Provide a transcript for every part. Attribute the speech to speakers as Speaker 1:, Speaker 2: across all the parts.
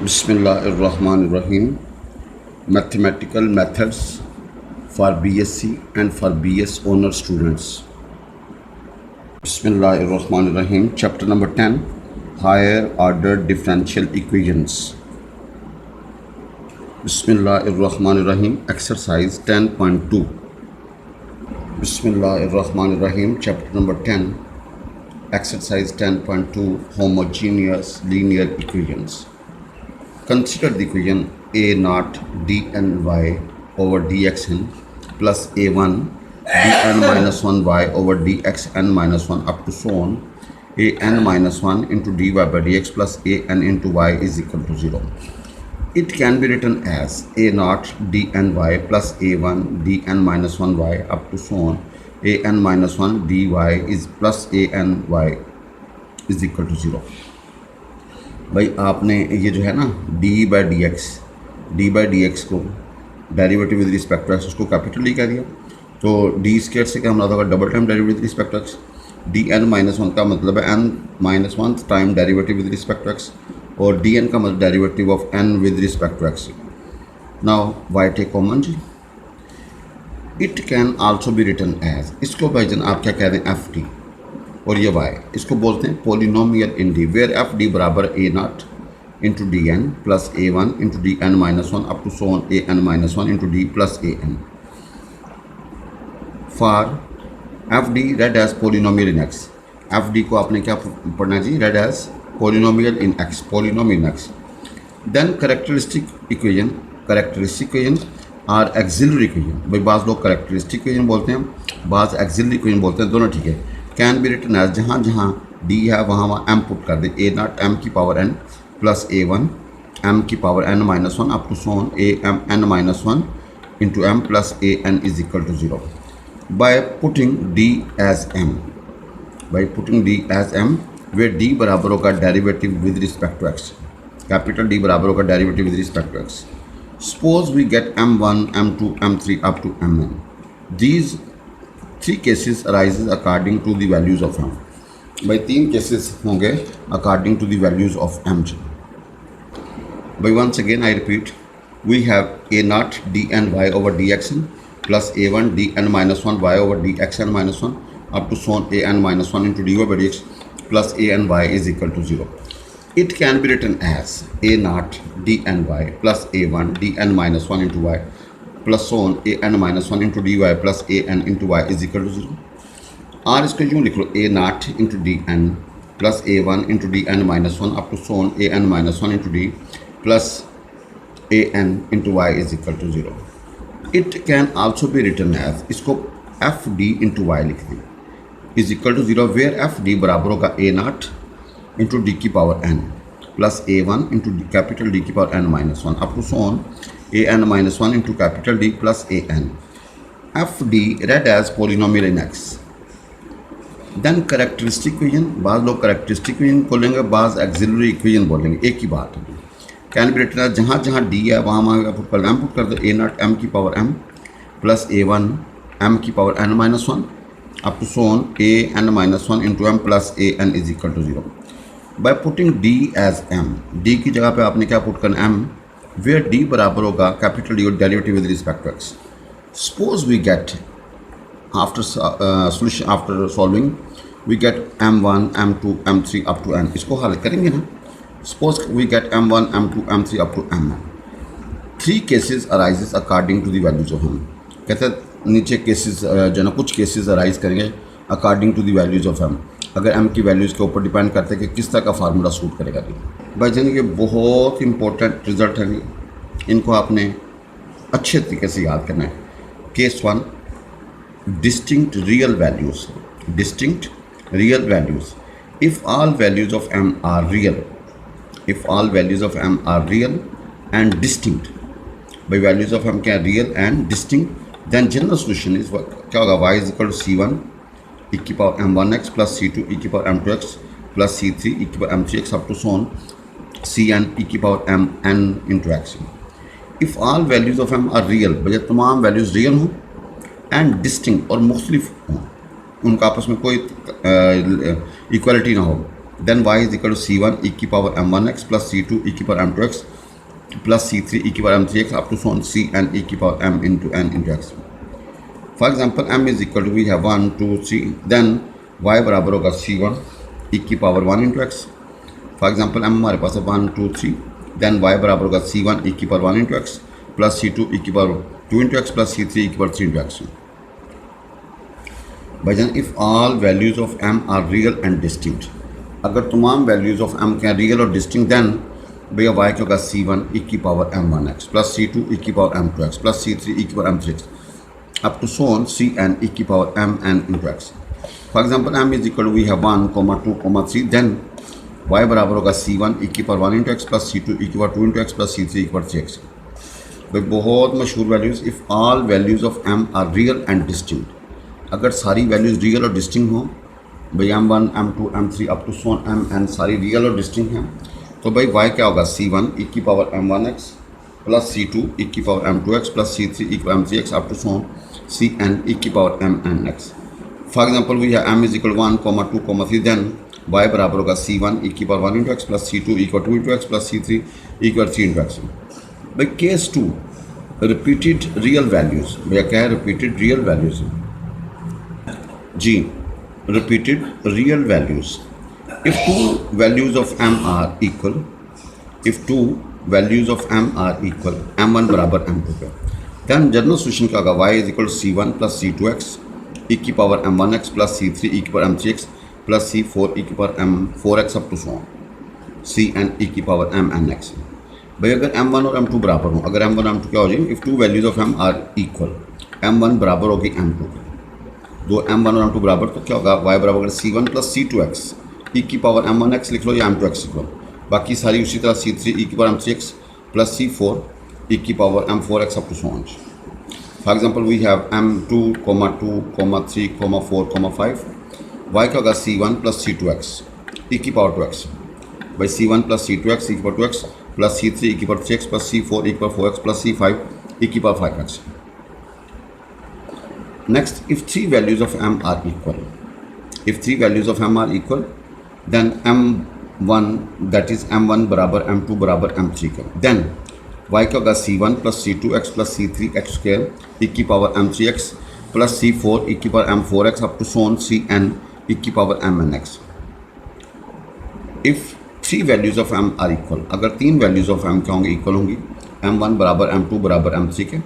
Speaker 1: Bismillahirrahmanirrahim. Mathematical methods for BSc and for BS honor students. Bismillahirrahmanirrahim. Chapter number 10, Higher Order Differential Equations. Bismillahirrahmanirrahim. Exercise 10.2. Bismillahirrahmanirrahim. Chapter number 10, Exercise 10.2, Homogeneous Linear Equations. Consider the equation a naught dny over dxn plus a1 dn minus 1y over dxn minus 1 up to so on an minus 1 into dy by dx plus an into y is equal to 0. It can be written as a naught dny plus a1 dn minus 1y up to so on an minus 1 dy is plus any is equal to 0. भाई आपने ये जो है ना D by D X को derivative with respect to X उसको capital D कह दिया, तो डी स्क्वायर से क्या मतलब होगा double time derivative with respect to X. D N minus one का मतलब है N minus one time derivative with respect to X और डी एन का मतलब derivative of N with respect to X. Now Y take common G. It can also be written as, इसको भाई जन आप क्या कह रहे हैं एफ टी और ये वाई, इसको बोलते हैं polynomial in D where F D बराबर A not into D N plus A one into D N minus one up to so on A N minus one into D plus A N. For F D read as polynomial in X. F D को आपने क्या पढ़ना जी, read as polynomial in X, polynomial in X. Then characteristic equation और auxiliary equation. भाई बाज़ लोग characteristic equation बोलते हैं, बाज़ एक्सिलरी इक्वेशन बोलते हैं, दोनों ठीक है. कैन बी रिटन एज, जहाँ जहाँ डी है वहाँ एम पुट कर दे, ए नॉट एम की power N plus A one M की power N minus one up to so on A M N minus one into M plus A N is equal to 0 by putting D as M. By putting D as M we D बराबर होगा derivative with respect to X, capital D बराबर होगा derivative with respect to x. Suppose we get m1 m2 m3 up to mn. These three cases arises according to the values of m. भाई तीन cases होंगे according to the values of m. By once again I repeat, we have a naught dny over dxn plus a1 dn minus 1 y over dxn minus 1 up to so on an minus 1 into dy by dx plus any is equal to 0. It can be written as a naught dny plus a1 dn minus 1 into y plus so on an minus 1 into dy plus an into y is equal to 0. और इसको यूँ लिख लो, a naught into dn plus a1 into dn minus 1 up to so on an minus 1 into d plus an into y is equal to 0. It can also be written as, इसको fd into y लिख दी is equal to 0 where fd बराबर होगा a naught into d की power n plus a1 into capital d की power n minus one up to so on a n minus one into capital d प्लस a n. F D read as polynomial in x. Then characteristic equation, बाज़ लोग characteristic equation बोलेंगे, बाज़ axillary equation बोलेंगे, एक ही बात है. Can be written as, जहाँ जहाँ डी है वहाँ वहाँ पुट कर एम पुट कर दो, ए नॉट एम की power m plus A one M की power n minus one up to so on A N minus one into M plus A N is equal to 0. By putting D as M, D की जगह पे आपने क्या put करना M where D बराबर होगा capital D और derivative with respect to x. Suppose we get after solution after solving we get m1 m2 m3 up to n. इसको हल करेंगे ना. Suppose we get m1 m2 m3 up to m. Three cases arises according to the values of m. कहते हैं नीचे cases जो ना कुछ केसेस अराइज करेंगे according to the values of m. अगर m की वैल्यूज़ के ऊपर डिपेंड करते हैं कि किस तरह का फार्मूला सूट करेगा. भाई जान ये बहुत इंपॉर्टेंट रिजल्ट है, इनको आपने अच्छे तरीके से याद करना है. Case one, distinct real values. Distinct real values. If all values of m are real, if all values of m are real and distinct. भाई वैल्यूज़ ऑफ m क्या real and distinct, then general solution is क्या होगा, y is equal to c1 e की power m1x plus c2 e की power m2x plus c3 e की power m3x up to so on cn e की power mn into x. If all values of m are real, बजाय तमाम values real हों and distinct और मुख्तलिफ हों, उनका आपस में कोई इक्वालिटी ना हो, then y is equal to c1 e की power m1x plus c2 e की power m2x plus c3 e की power m3x up to so on c n e की power m into n into x. For example, m is equal to we have 1 2 3, then y बराबर होगा c1 e की power 1 into x. For example, m हमारे पास है 1 2 3, then y बराबर होगा c1 e की power 1 into x plus c2 e की power 2 into x plus c3 e की पावर 3 into x. भाईजान, if all values of m are real and distinct, अगर तमाम values of m क्या real और distinct, then भैया y क्या होगा c1 e की power m1x plus c2 e की power m2x plus c3 e की power m3x up to so on cn e की power mn into x. For example, m is equal to we have 1 2 3, then y बराबर होगा c1 e की power 1 into x plus c2 e की power 2 into x plus c3 e की power 3x. भाई बहुत मशहूर values, if all values of m are real and distinct, अगर सारी वैल्यूज़ रियल और डिस्टिंक्ट हों, भाई m1 m2 m3 up to so on mn सारी रियल और डिस्टिंक्ट हैं, तो भाई y क्या होगा c1 e की power m1x plus c2 e की power m2x plus c3 e की power m3x up to so on cn e की power mnx. For example we है m is equal 1 2 3, then y बराबर होगा c1 e की power 1 into x plus c2 equal 2 into x plus c3 equal 3 into x. भाई case 2, repeated real values. भैया क्या है? Repeated real values ji, repeated real values. If two values of m are equal, if two values of m are equal, m1 बराबर m2 पे, then general solution क्या होगा? y is equal to c1 plus c2x e की power m1x plus c3 e की power m3x plus c4 e की power m4x up to so on cn e की power mnx. भाई अगर m1 और m2 बराबर हों, अगर m1 m2 क्या हो जाएगी? if two values of m are equal, m1 बराबर होगी m2 पे, दो m1 और m2 बराबर, तो क्या होगा? y बराबर c1 प्लस c2x e की पावर m1x लिख लो या m2x लिख लो, बाकी सारी उसी तरह c3 e की power m3x plus c4 e की power m4x up to so on. For example we have m2, 2, 3, 4, 5. y क्या होगा? c1 प्लस c2x e की पावर 2x. भाई c1 प्लस c2x e की power 2x plus c3 e की power 3x plus c4 e की power 4x plus c5 e की power 5x. Next, if three values of m are equal, if three values of m are equal, then m1, that is m1 बराबर m2 बराबर m3 का, then y क्या होगा? c1 plus c2x plus c3 x square e की power m3x plus c4 e की power m4x up to so on cn e की power mnx. if three values of m are equal, अगर तीन values of m क्या होंगी? Equal होंगी, m1 बराबर m2 बराबर m3 के,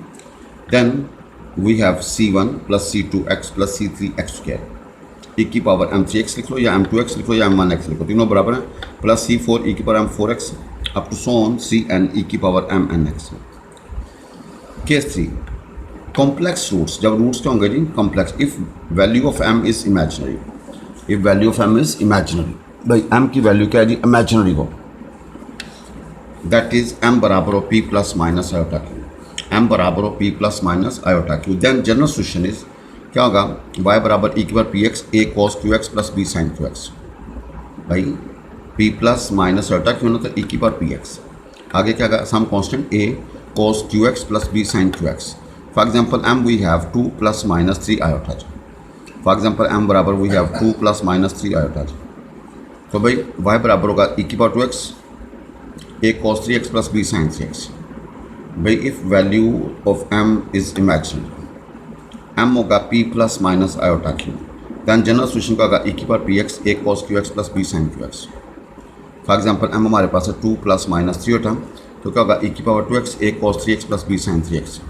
Speaker 1: then we have c1 plus c2x plus c3x square e की पावर m3x लिख लो या m2x लिख लो या m1x लिख लो, तीनों बराबर हैं, प्लस c4 e की power m4x up to so on cn e की power mnx. Case 3, complex roots. जब रूट्स क्या होंगे जी? Complex. If value of m is imaginary, if value of m is imaginary, भाई m की value क्या है जी? इमेजिनरी हो, दैट इज़ m बराबर हो p plus minus iota Q, m बराबर हो p plus minus iota Q. Then general solution is क्या होगा? y बराबर e की power px a cos qx plus b sin qx. भाई p plus minus iota q ना, तो e की पावर px, आगे क्या होगा? Some constant a cos qx plus b sin qx. For example m we have 2 plus minus 3 iota. For example m बराबर we have 2 plus minus 3 iota. तो भाई y बराबर होगा e की power 2x a cos 3x plus b sin 3x. भाई if value of m is imaginary, m होगा p plus minus iota q, then general solution का होगा e की power px a cos qx plus b sin qx. For example m हमारे पास है 2 plus minus 3 होता, तो क्या होगा? e की power 2x a cos 3x plus b sin 3x.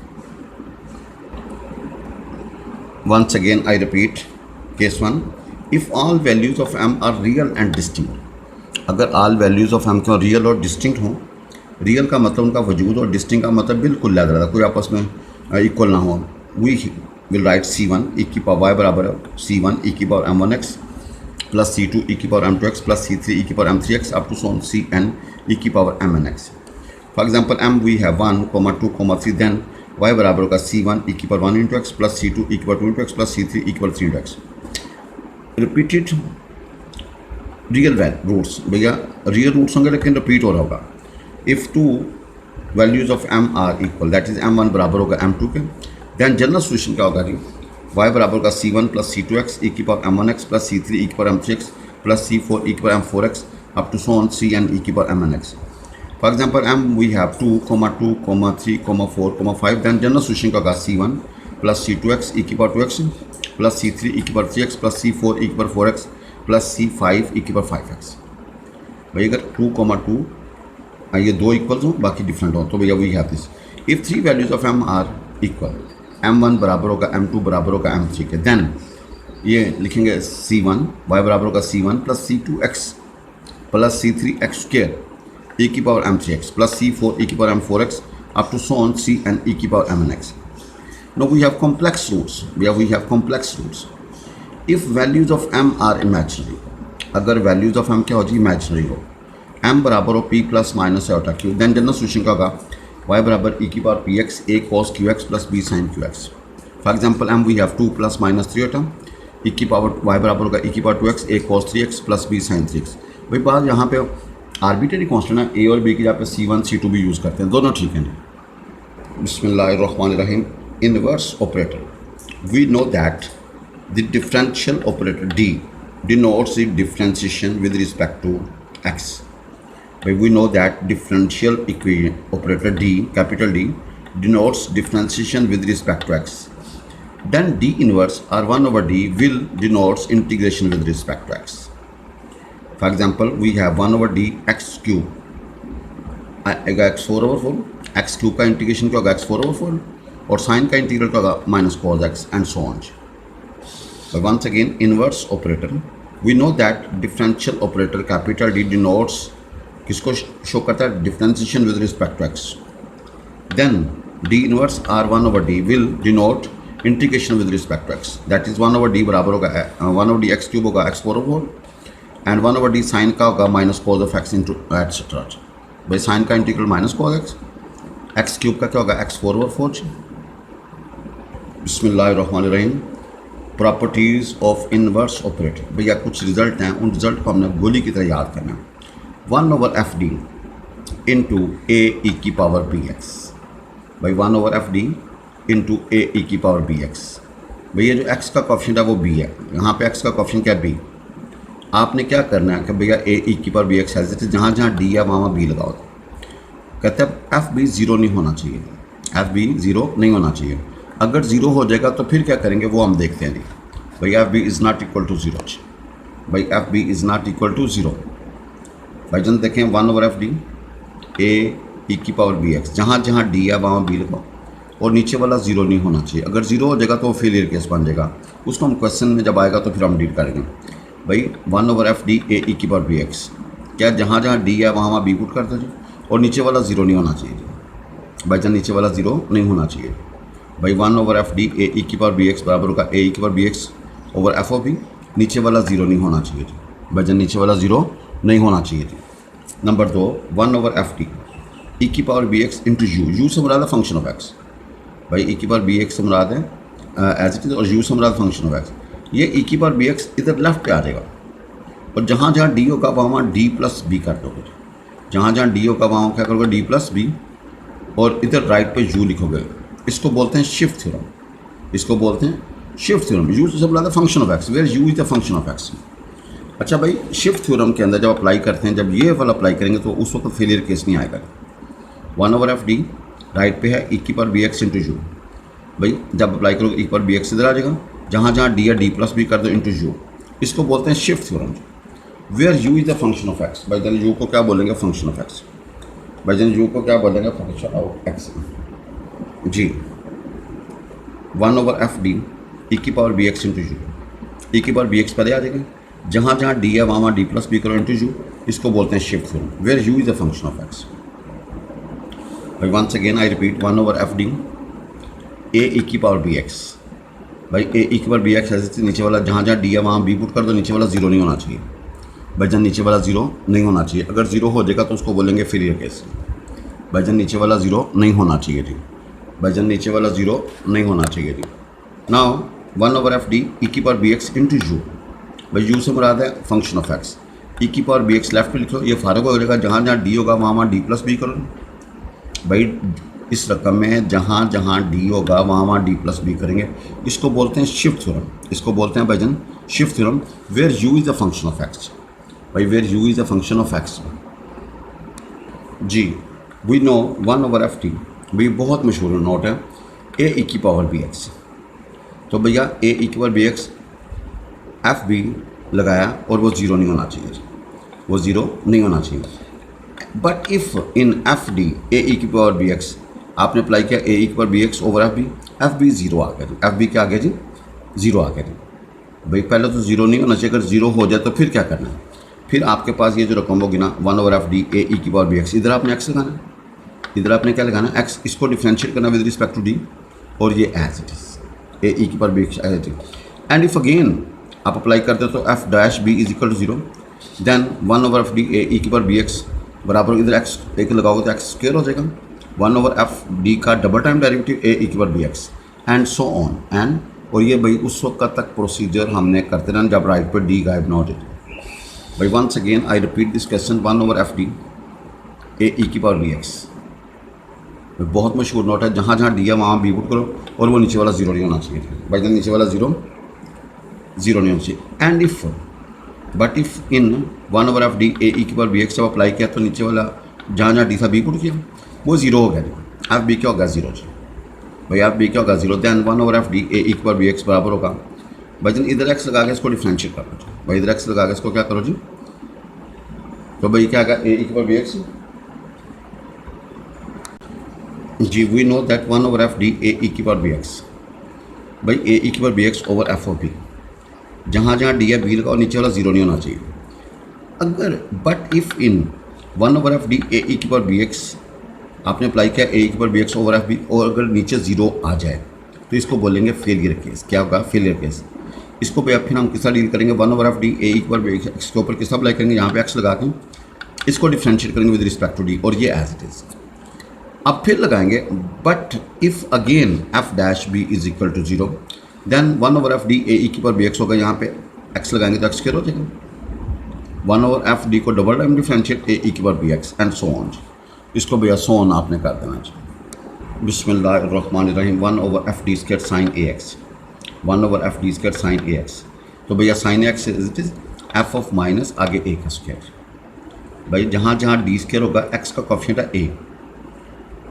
Speaker 1: Once again I repeat case 1, if all values of m are real and distinct, अगर all values of m क्यों real और distinct हों, real का मतलब उनका वजूद और डिस्टिंक्ट का मतलब बिल्कुल लग रहा था, कोई आपस में इक्वल ना हो, we will write c1 e की पावर y बराबर c1 e की power m1x plus c2 e की power m2x plus c3 e की power m3x up to so on cn e की power mnx. For example m we have 1 2 3, then y बराबर होगा c1 e की power 1 into x plus c2 e की power 2 into x plus c3 e की power 3 into x. Repeated real roots. भैया real roots होंगे लेकिन repeat हो रहा होगा. If two values of m are equal, that is m1 बराबर होगा m2 के, दैन जनरल सोल्यूशन क्या होगा जी? y बराबर होगा c1 प्लस c2x e की power m1x plus c3 e की power m3x plus c4 e की power m4x up to so on cn e की power mnx. For example, m we have 2, 2, 3, 4, 5. Then general solution का होगा c1 plus c2x e की power 2x plus c3 e की power 3x plus c4 e की power 4x plus c5 e की power 5x. भाई अगर 2, 2 ये दो इक्वल्स हो बाकी डिफरेंट हो तो भैया we have this. If three values of m are equal, m1 बराबर होगा m2 बराबर होगा m3 के, देन ये लिखेंगे c1 y बराबर होगा c1 plus c2x plus c3x square e की power m3x plus c4 e की power m4x up to so on cn e की power mnx. Now we have complex roots. We have complex roots. If values of m are imaginary, अगर values of m क्या हो जी imaginary हो, m बराबर हो p plus minus iota q, then general solution का होगा y बराबर e की power px a cos qx plus b sin qx. For example m we have 2 plus minus 3 iota e की पावर y बराबर होगा e की power 2x a cos 3x plus b sin 3x. भाई बात यहाँ पे arbitrary constant है, ए और बी की जहाँ पे c1 c2 भी यूज़ करते हैं, दोनों ठीक हैं. बिस्मिल्लाहिर्रहमानिर्रहीम. Inverse operator, we know that the differential operator d denotes the differentiation with respect to x. We know that differential equation operator d, capital D, denotes differentiation with respect to x. Then d inverse or 1 over d will denotes integration with respect to x. For example, we have 1 over d x cube, x 4 over 4, x cube का integration क्या होगा x 4 over 4, और sign का integral क्या होगा minus cos x and so on. But once again, inverse operator, we know that differential operator capital D denotes किसको show करता है differentiation with respect to x. Then d inverse r 1 over d will denote integration with respect to x. That is 1 over d बराबर होगा 1 over d x cube होगा x 4 over 4 and 1 over D sine का होगा minus cos of x into et cetera. भाई sine का integral minus cos x cube का क्या होगा x 4 over 4. बिस्मिल्लाहिर्रहमानिर्रहीम. प्रॉपर्टीज़ ऑफ इनवर्स ऑपरेटर, भैया कुछ रिजल्ट हैं, उन रिजल्ट को हमने गोली की तरह याद करना है. 1 over एफ डी इंटू ए ई की पावर बी एक्स. भाई 1 over एफ डी इंटू ए ई की पावर बी एक्स. भैया जो x का कॉफिशेंट है वो b है, यहाँ पे x का कॉफिशेंट क्या है b. आपने क्या करना है कि भैया ए ई की पावर बी एक्स है, जहाँ जहाँ डी है वहाँ बी लगाओ. कहते हैं एफ बी ज़ीरो नहीं होना चाहिए, एफ बी ज़ीरो नहीं होना चाहिए. अगर ज़ीरो हो जाएगा तो फिर क्या करेंगे वो हम देखते हैं. भाई F B is not equal to zero. भाई F B is not equal to zero. भाई जन देखें 1 over एफ डी ए ई की पावर बी एक्स, जहाँ जहाँ डी है वहाँ बी लगाओ और नीचे वाला ज़ीरो नहीं होना चाहिए. अगर ज़ीरो हो जाएगा तो वो फेलियर केस बन जाएगा, उसको हम क्वेश्चन में जब आएगा तो फिर हम डील करेंगे. भाई 1 over एफ डी ए ई की पावर बी एक्स, क्या जहाँ जहाँ डी है वहाँ बी पुट कर दीजिए और नीचे वाला ज़ीरो नहीं होना चाहिए. भाई जहाँ नीचे वाला ज़ीरो नहीं होना चाहिए. भाई 1 over एफ डी ए ई की पावर बी एक्स बराबर होगा ए ई की power B x over f of b, नीचे वाला ज़ीरो नहीं होना चाहिए. भाई जहाँ नीचे वाला ज़ीरो नहीं होना चाहिए. Number 2, 1 over F D E की power B x into U. U से मुराद है फंक्शन ऑफ एक्स. भाई ई की पावर बी एक्स से मुराद है एज इट इज़ और यू से मुराद फंक्शन ऑफ एक्स. ये ई की पावर बी एक्स इधर लेफ्ट पे आ जाएगा और जहाँ जहाँ डी होगा वहाँ डी प्लस बी कर दोगे. जहाँ जहाँ डी होगा वहाँ क्या करोगे डी प्लस बी और इधर राइट पे यू लिखोगे. इसको बोलते हैं शिफ्ट थ्योरम. इसको बोलते हैं शिफ्ट थ्योरम. यू से बोला था function of x, where u is the function of x. अच्छा भाई शिफ्ट थ्योरम के अंदर जब अप्लाई करते हैं, जब ये वाला अप्लाई करेंगे तो उस वक्त फेलियर केस नहीं आएगा. 1 over एफ डी राइट पे है ई की power B x into you. भाई जब अप्लाई करोगे ई की पावर बी एक्स इधर आ जाएगा, जहाँ जहाँ डी या डी प्लस बी कर दो इंटू यू. इसको बोलते हैं shift theorem. Where you is the function of x. भाई जन यू को क्या बोलेंगे फंक्शन ऑफ एक्स. भाई जन यू को क्या बोलेंगे फंक्शन ऑफ एक्स जी. 1 over एफ डी ई की power B x into U. E की पावर बी एक्स पहले आ जाएगा, जहाँ जहाँ डी है वहाँ डी प्लस बी करो इंटू यू. इसको बोलते हैं shift theorem. Where you is the function of x. भाई once again I repeat 1 over F D ए ई की पावर बी एक्स. भाई ए ई की पावर बी एक्स ऐसे नीचे वाला जहाँ जहाँ डी है वहाँ बी पुट कर दो, नीचे वाला ज़ीरो नहीं होना चाहिए. भाई जन नीचे वाला ज़ीरो नहीं होना चाहिए. अगर ज़ीरो हो जाएगा तो उसको बोलेंगे फेलियर केस. भाई जन नीचे वाला ज़ीरो नहीं होना चाहिए जी. भाई जन नीचे वाला ज़ीरो नहीं होना चाहिए जी. Now 1 over F D E की power B x into you. भाई यू से मुराद है फंक्शन ऑफ एक्स. ई की पावर बी एक्स लेफ्ट पे लिख लो, ये फारग हो जाएगा, जहाँ जहाँ डी होगा वहाँ डी प्लस बी करो. भाई इस रकम में जहाँ जहाँ डी होगा वहाँ डी प्लस बी करेंगे. इसको बोलते हैं शिफ्ट थ्योरम. इसको बोलते हैं भाईजान shift theorem. Where you is the function of x. भाई where you is the function of X. जी वी नो 1/ft, भाई बहुत मशहूर नोट है, ए ई की पावर बी एक्स। तो भैया ए ई की power B x f b लगाया और वो ज़ीरो नहीं होना चाहिए, वो ज़ीरो नहीं होना चाहिए। But if in F D ए ई की पावर बी एक्स आपने अप्लाई किया ए ई की power B x over F B zero आ गया जी, एफ बी क्या आ गया जी, ज़ीरो आ गया जी। भाई पहले तो ज़ीरो नहीं होना चाहिए, अगर ज़ीरो हो जाए तो फिर क्या करना है, फिर आपके पास ये जो रकम होगी ना 1/f डी ए ई की पावर बी एक्स, इधर आपने एक्स लगाना, इधर आपने क्या लगाना एक्स, इसको डिफ्रेंशिएट करना विद रिस्पेक्ट टू डी, और ये एज इट इज़ ए ई की power B X as it is. And if again आप अप्लाई करते हो तो F dash B is equal to zero, then 1/f D ए ई की पावर बी एक्स बराबर इधर एक्स एक लगाओगे तो एक्स स्क्वायर हो जाएगा, 1/f डी का डबल टाइम डेरिवेटिव ए ई की power B x and so on and. और ये भाई उस वक्त तक प्रोसीजर हमने करते रहना जब राइट पर डी गायब ना हो जाए। भाई once again I repeat this question 1/f D ए ई की पावर बी एक्स, बहुत मशहूर नोट है, जहाँ जहाँ डी है वहाँ बी पुट करो और वो नीचे वाला ज़ीरो नहीं होना चाहिए भाई, जब नीचे वाला ज़ीरो नहीं होना चाहिए। And if but if in 1/f D ए ई की पावर बी एक्स जब अप्लाई किया तो नीचे वाला जहाँ जहाँ डी था बी पुट किया, वो ज़ीरो हो गया, एफ बी क्या होगा ज़ीरो जी, भाई एफ बी क्या होगा ज़ीरो, दैन 1/f डी ए ई की पावर बी एक्स बराबर होगा भाई जन इधर एक्स लगा के इसको डिफ्रेंशिएट कर लो, भाई इधर एक्स लगा के इसको क्या करो जी, तो भाई क्या आएगा ए ई की पावर बी एक्स जी, we know that 1/f D ए ई की पावर बी एक्स, भाई ए ई की power B x over F of B, जहाँ जहाँ डी है बी लगा और नीचे वाला ज़ीरो नहीं होना चाहिए। अगर but if in 1/f D ए ई की पावर बी एक्स आपने अप्लाई किया ए ई की power B x over F B और अगर नीचे ज़ीरो आ जाए तो इसको बोलेंगे फेलियर केस। क्या होगा फेलियर केस, इसको पे फिर हम किसका डील करेंगे 1/f डी ए ई की पावर बी एक्स के ऊपर किसका अप्लाई करेंगे, यहाँ पे एक्स लगा के इसको डिफ्रेंशिएट करेंगे विद रिस्पेक्ट टू डी और ये एज इट इज़। अब फिर लगाएंगे but if again F dash B is equal to zero, then 1/f D ए ई की पावर बी एक्स होगा, यहाँ पे एक्स लगाएंगे तो एक्स स्क्वायर हो जाएगा, 1/f डी को डबल टाइम डिफ्रेंशिएट ए ई की power B x and so on. इसको भैया सो ऑन आपने कर देना चाहिए। बिस्मिल्लाहिर्रहमानिर्रहीम 1/f D square sine A X, 1/f D square sine A X, तो भैया sine A X is it is F of minus आगे ए का स्क्वायर, भाई जहाँ जहाँ डी स्क्वायर होगा एक्स का कॉफिशिएंट है ए,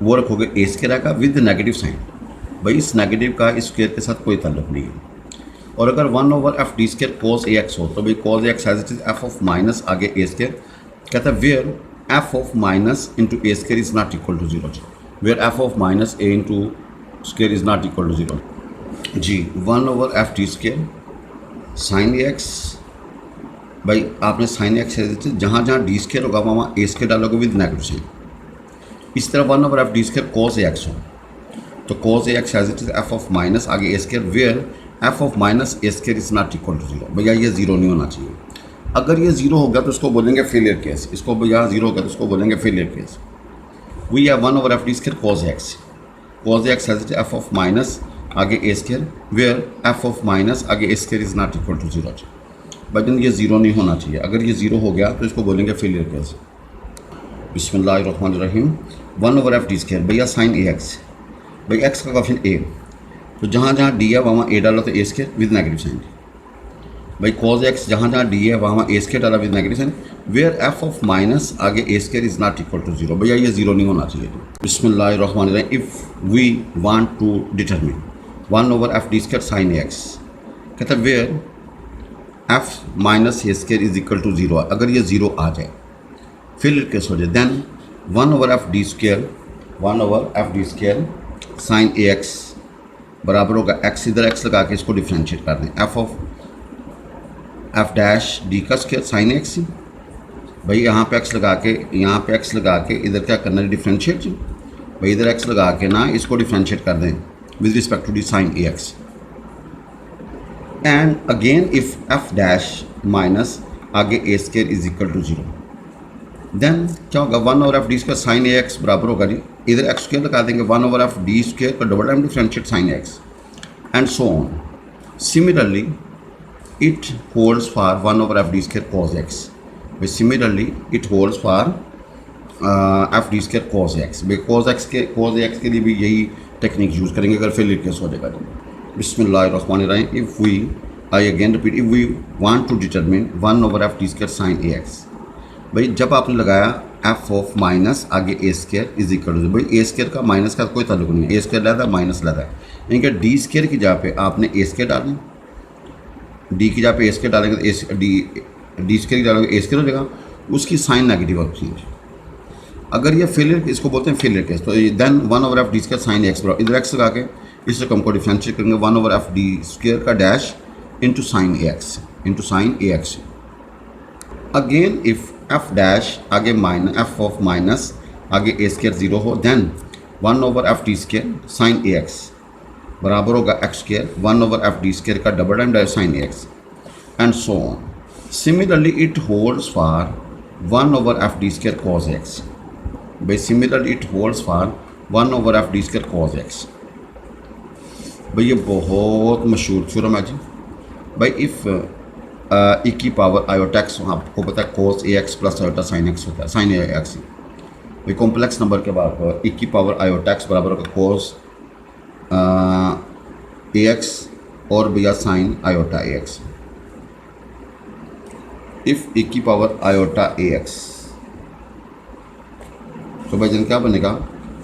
Speaker 1: वो रखोगे ए स्क्वायर आएगा विद नेगेटिव साइन, भाई इस नेगेटिव का इस स्क्वायर के साथ कोई ताल्लुक नहीं है। और अगर 1/f D square cos A X हो तो भाई cos A X as it is F of minus आगे ए स्क्वायर, कहता है where F of minus into A square is not equal to zero, where F of minus A into square is not equal to zero जी। 1/f D square sine A X, भाई आपने sine X as it is जहाँ जहाँ D square होगा वहाँ A square डालोगे with negative sign. इस तरह 1/f D square cos A X हो तो cos A X as it is F of minus आगे A square, where F of minus A square is not equal to zero, भैया ये zero नहीं होना चाहिए। अगर ये ज़ीरो होगा तो इसको बोलेंगे फेलियर केस, इसको भैया ज़ीरो होगा तो इसको बोलेंगे failure case. We have 1/f D square cos A X as it F of minus आगे A square, where F of minus आगे A square is not equal to zero, but ये zero नहीं होना चाहिए। अगर ये ज़ीरो हो गया तो इसको बोलेंगे फेलियर केस। बिस्मिल्लाहिर्रहमानिर्रहीम 1/f डी स्क्वायर, भैया साइन ए एक्स, भाई एक्स का कॉफिशिएंट ए, तो जहाँ जहाँ डी है वहाँ ए डालो तो A square with negative sign, भाई कॉज एक्स जहाँ जहाँ डी है वहाँ ए स्क्वायर डाला with negative sign, where F of minus आगे A square is not equal to zero, भैया ये ज़ीरो नहीं होना चाहिए। बिस्मिल्लाहिर्रहमानिर्रहीम if we want to determine 1/f D square sine A X, कहता है where F minus A square is equal to zero, अगर ये ज़ीरो आ जाए फेलियर केस हो जाए, then 1/f D square sine A X बराबर होगा एक्स, इधर एक्स लगा के इसको डिफ्रेंशिएट कर दें, F of F dash D का स्क्वायर साइन एक्स, भाई यहाँ पे एक्स लगा के यहाँ पे एक्स लगा के इधर क्या करना है डिफ्रेंशिएट जी, भाई इधर एक्स लगा के ना इसको डिफ्रेंशिएट कर दें with respect to D sine A X, and again if F dash minus आगे A square is equal to zero, then क्या होगा 1/f D square sine A X बराबर होगा जी, इधर एक्स स्क्वायर लगा देंगे 1/f डी स्क्वायर का double time differentiate sine X and so on. Similarly it holds for 1/f d square cos x, but similarly it holds for f d square cos x, cos x के लिए भी यही technique use करेंगे अगर failure case हो जाएगा। बिस्मिल्लाहिर्रहमानिर्रहीम if we I again repeat if we want to determine 1/f d square sin ax, भाई जब आपने लगाया एफ ऑफ माइनस आगे A square is equal to, भाई ए स्केयर का माइनस का कोई ताल्लुक नहीं है, ए स्केयर लहदा माइनस लहदा है, यानी कि डी स्केयर की जगह पे आपने ए स्केयर डालना, डी की जगह पे ए स्केयर डालेंगे तो डी स्केयर की डालेंगे ए स्केयर हो जाएगा, उसकी साइन नेगेटिव होती है। अगर ये फेलियर, इसको बोलते हैं फेलियर केस, तो then 1/f D square sine x बराबर, इधर एक्स लगा के इस रकम को डिफ्रेंशिएट करेंगे 1/f डी स्केयर का dash into sine A X. Again if F dash आगे माइनस एफ ऑफ माइनस आगे ए स्केयर 0 हो, then 1/f D square sine A X बराबर होगा X square 1/f D square का double time dash sine A X and so on. Similarly it holds for 1/f D square cos X, भाई similarly it holds for 1/f D square cos X. भाई ये बहुत मशहूर theorem है जी। भाई if E की power iota x, आपको पता है cos A X plus iota sine X होता है, साइन ए एक्स। भाई कॉम्प्लेक्स नंबर के बाद ई की पावर आयोटा एक्स बराबर होगा कोस ए एक्स और भैया sine iota A X. If E की पावर आयोटा ए एक्स, तो भाई जन क्या बनेगा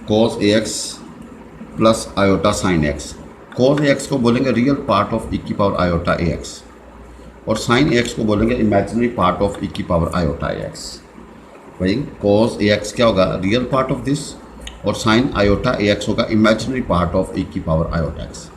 Speaker 1: cos A X plus iota sine X. Cos A X को बोलेंगे रियल पार्ट ऑफ ई की पावर आयोटा ए एक्स और साइन ए एक्स को बोलेंगे इमेजिनरी पार्ट ऑफ ई की पावर आयोटा ए एक्स। भाई कोस ए एक्स क्या होगा रियल पार्ट ऑफ दिस और साइन आयोटा ए एक्स होगा इमेजिनरी पार्ट ऑफ ई की पावर आयोटा एक्स।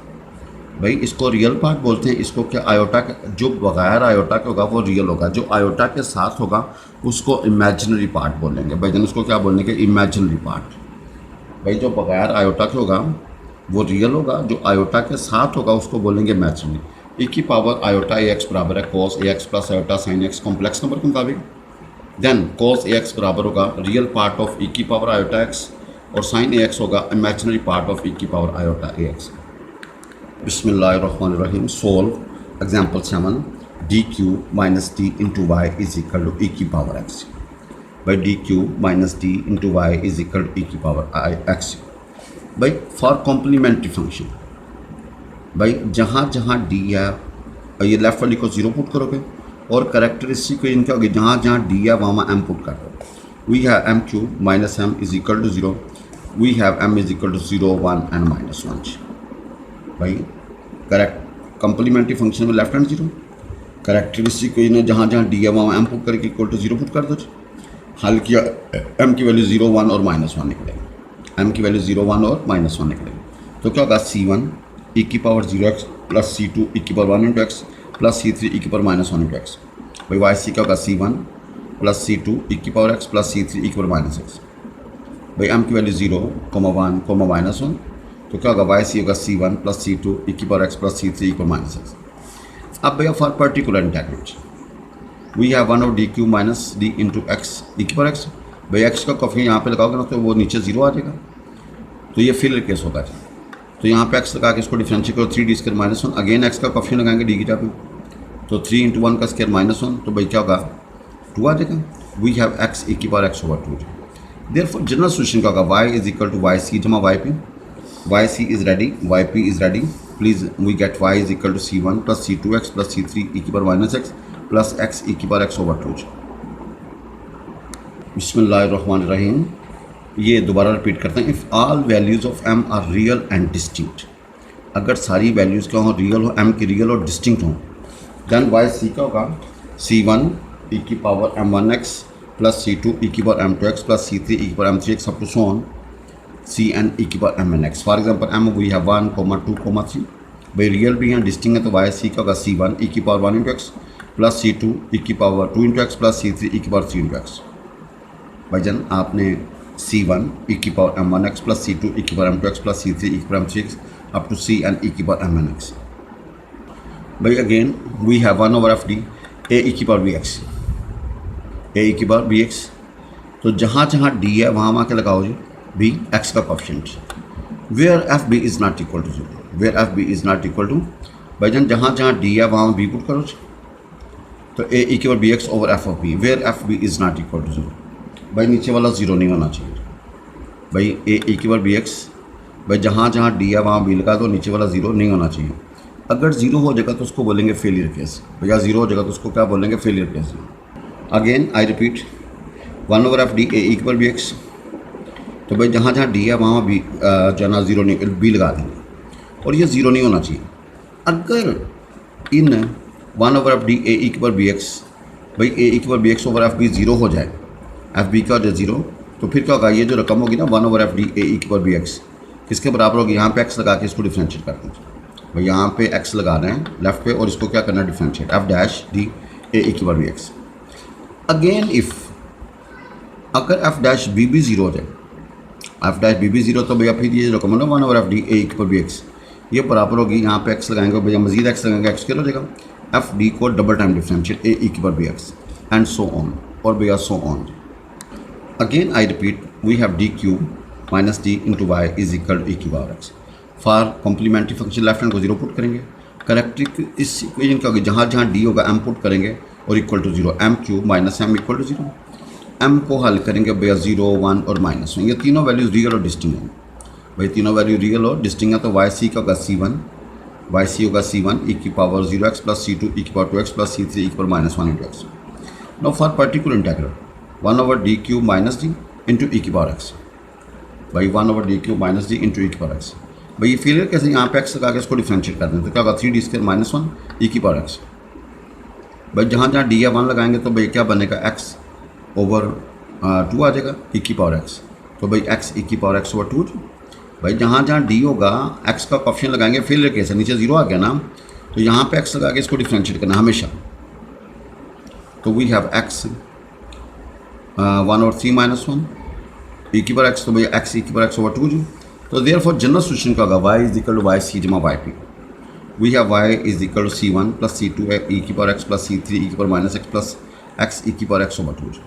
Speaker 1: भाई इसको रियल पार्ट बोलते हैं, इसको क्या आयोटा का जो बगैर आयोटा के होगा वो रियल होगा, जो आयोटा के साथ होगा उसको इमेजिनरी पार्ट बोलेंगे। भाई जन उसको क्या बोलेंगे इमेजिनरी पार्ट। भाई जो बगैर आयोटा के होगा वो रियल होगा, जो आयोटा के साथ होगा उसको बोलेंगे इमेजिनरी। ई की पावर आयोटा ए एक्स बराबर है cos A X plus iota sine X complex number के मुताबिक। देन कोस ए एक्स बराबर होगा रियल पार्ट ऑफ ई की पावर आयोटा एक्स और साइन ए एक्स होगा इमेजिनरी पार्ट ऑफ ई की पावर आयोटा ए एक्स। बिस्मिल्लाहिर्रहमानिर्रहीम। Solve example 7 D cube minus D into Y is equal to E की power X. भाई D cube minus D into Y is equal to E की power X. भाई for complementary function, भाई जहाँ जहाँ D है ये लेफ्ट वाली को 0 पुट करोगे और करेक्टरिस्टिक को इनका होगी जहाँ जहाँ डी है वहाँ एम पुट कर दो। We have m cube minus m is equal to 0, we have m is equal to 0 1 and -1। भाई करेक्ट कॉम्प्लीमेंट्री फंक्शन में लेफ्ट हैंड 0, करेक्टरिस्टिक को इन्हें जहाँ जहाँ डी है वहाँ एम पुट करके इक्वल टू 0 पुट कर दो। हल किया एम की वैल्यू 0 1 और -1 निकलेगी, एम की वैल्यू 0 1 और -1 निकलेगी। तो क्या होगा C1 ई की power 0x plus C2 E की power 1 into x plus C3 ई की पावर -1 इंटू एक्स। भाई वाई सी क्या होगा C1 प्लस C2 ई की पावर x प्लस C3 ई की पावर -x। भाई एम की वैल्यू 0 1 -1, तो क्या होगा वाई सी होगा C1 प्लस C2 ई की पावर x प्लस C3 ई की पावर -x। अब भैया for particular integrate we have 1 of D cube minus D into X E की पावर x। भाई एक्स का कॉफी यहाँ पे लगाओगे ना तो वो नीचे 0 आ जाएगा, तो ये फेलियर केस होगा। तो यहाँ पे एक्स लगा के इसको डिफरेंशिएट करो 3d स्क्वायर -1, अगेन एक्स का कॉफी लगाएंगे डी की जगह पे, तो 3 इंटू 1 का स्क्वायर -1, तो भाई क्या होगा 2 आ जाएगा। वी हैव एक्स ई की power x over 2। Therefore general solution क्या होगा Y is equal to Y C जमा Y P. Y C is ready, Y P is ready. Please we get Y is equal to C1 plus C2x plus C3 ई की power -x plus X E की power x over 2। बिस्मिल्लाहिर्रहमानिर्रहीम। ये दोबारा repeat करते हैं। If all values of m are real and distinct, अगर सारी values क्या हों रियल हो, m की रियल और डिस्टिंक्ट हों, देन वाई सी क्या होगा C1 ई की power m1x plus C2 E की पावर m2x प्लस C3 ई की power m3x up to so on Cn ई की power mnx। For example m we have 1, 2, 3। भाई रियल भी हैं डिस्टिंक्ट है, तो वाई सी क्या होगा C1 ई की power 1 into x plus C2 E की power 2 into x plus C3 ई की पावर 3 इंटू एक्स। भाईजान आपने C1 ई की power m1x plus C2 E की पावर m2x प्लस C3 ई की power m3x up to Cn ई की पावर mnx। भाई again we have 1 over F D ए ई की power bx, ए ई की पावर bx। तो जहाँ जहाँ डी है वहाँ वहाँ के लगाओ जी बी एक्स का coefficient. Where f B is not equal to 0, where f B is not equal to, भाईजान जहाँ जहाँ डी है वहाँ बी पुट करो जी, तो ए ई की power bx over F of b. Where f B is not equal to 0, भाई नीचे वाला 0 नहीं होना चाहिए। भाई ए ई की पावर bx, भाई जहाँ जहाँ डी है वहाँ बी लगा दो, नीचे वाला 0 नहीं होना चाहिए। अगर 0 हो जाएगा तो उसको बोलेंगे फेलियर केस, भैया 0 हो जाएगा तो उसको क्या बोलेंगे failure case. Again I repeat one over F D ए ई की पावर बी एक्स। तो भाई जहाँ जहाँ डी है वहाँ बी जाना ज़ीरो नहीं, बी लगा देंगे और ये ज़ीरो नहीं होना चाहिए। अगर in one over F D ए ई की पावर बी एक्स, भाई ए ई की power B x over F B zero हो जाए, एफ बी का हो जाए ज़ीरो, तो फिर क्या होगा, ये जो रकम होगी ना वन ओवर एफ डी ए ई की पावर बी एक्स किसके बराबर होगी, यहाँ पे एक्स लगा के इसको डिफ्रेंशिएट कर देंगे। भाई यहाँ पे एक्स लगा रहे हैं लेफ्ट पे और इसको क्या करना है डिफ्रेंशिएट, एफ डैश डी ए ई की power B X. Again if अगर एफ डैश बी भी ज़ीरो हो जाए, एफ डैश बी भी ज़ीरो, तो भैया फिर ये रकम है ना वन ओवर एफ डी ए ई की पावर बी एक्स, ये बराबर होगी, यहाँ पे एक्स लगाएंगे भैया, मजीद एक्स लगाएंगे एक्स क्या हो जाएगा, एफ डी को डबल टाइम डिफ्रेंशिएट ए ई की power B x and so on, और भैया so on. Again I repeat, we have D cube minus D into Y is equal to E की power X. For complementary function left hand को zero put करेंगे, characteristic इस equation का होगी जहाँ जहाँ डी होगा एम पुट करेंगे और equal to zero, m cube minus m equal to zero. M को हल करेंगे भैया 0, 1 और -1, ये तीनों वैल्यूज रियल और डिस्टिंग हैं। भाई तीनों वैल्यू रियल और डिस्टिंग है, तो वाई सी का होगा C1, वाई सी होगा C1 ई की power 0x plus C2 E की पावर 2x प्लस C3 ई की power -1 into X. Now for particular integral 1 over D cube minus D into E की पावर एक्स। भाई 1 over D cube minus D into E की power X. भाई ये फिर कैसे यहाँ पे एक्स लगा के इसको डिफ्रेंशिएट कर दें, तो क्या होगा 3d² -1 ई की पावर एक्स। भाई जहाँ जहाँ डी या 1 लगाएंगे तो भाई क्या बनेगा, एक्स ओवर 2 आ जाएगा ई की पावर एक्स, तो भाई एक्स ई की पावर एक्स ओवर 2। भाई जहाँ जहाँ डी होगा एक्स का ऑप्शन लगाएंगे, फिर कैसे नीचे 0 आ गया ना, तो यहाँ पे एक्स लगा के इसको डिफ्रेंशिएट करना हमेशा। तो वी हैव एक्स 1 ओवर 3 -1 ई की पावर एक्स, तो भाई एक्स ई की पावर एक्स ओवर 2 जी। तो देयरफॉर जनरल सोल्यूशन का होगा Y is equal to Y C जमा Y P. We have Y is equal to C1 plus C2 E की power X plus C3 ई की power -x plus X E की power x over 2 जी।